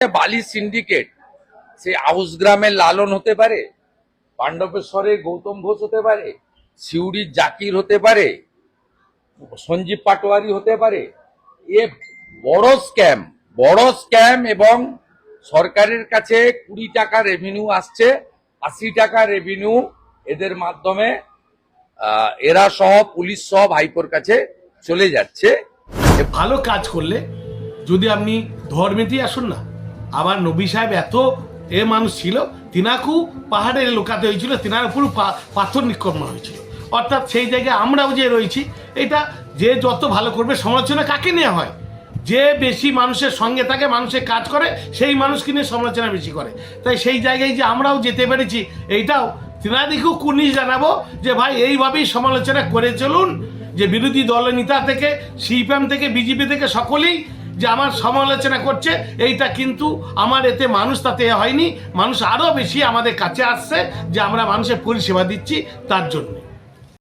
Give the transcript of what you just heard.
বালি সিন্ডিকেট সে আউস গ্রামের লালন হতে পারে, পাণ্ডবেশ্বরে গৌতম ঘোষ হতে পারে, সিউড়ির জাকির হতে পারে, সঞ্জীব পাটোয়ারি হতে পারে। এ বড় স্ক্যাম এবং সরকারের কাছে 20 টাকা রেভিনিউ আসছে, 80 টাকা রেভিনিউ এদের মাধ্যমে এরা সহ পুলিশ সহ ভাইপোর কাছে চলে যাচ্ছে। ভালো কাজ করলে যদি আপনি ধর্মেতেই আসুন না, আবার নবী সাহেব এত মানুষ ছিল, তিনাকেও পাহাড়ে লোকাতে হয়েছিল, তিনার উপর পাথর নিক্ষেপ হয়েছিল। অর্থাৎ সেই জায়গায় আমরাও যে রয়েছি, এটা যে যত ভালো করবে, সমালোচনা কাকে নেওয়া হয়? যে বেশি মানুষের সঙ্গে থাকে, মানুষের কাজ করে, সেই মানুষকে নিয়ে সমালোচনা বেশি করে। তাই সেই জায়গায় যে আমরাও যেতে পেরেছি, এইটাও তিনাদিকেও কুর্নিশ জানাবো যে ভাই এইভাবেই সমালোচনা করে চলুন। যে বিরোধী দলনেতা থেকে, সিপিএম থেকে, বিজেপি থেকে সকলেই যে আমার সমালোচনা করছে, এইটা কিন্তু আমার এতে মানুষ তাতে হয়নি। মানুষ আরও বেশি আমাদের কাছে আসছে যে আমরা মানুষের পরিষেবা দিচ্ছি তার জন্য।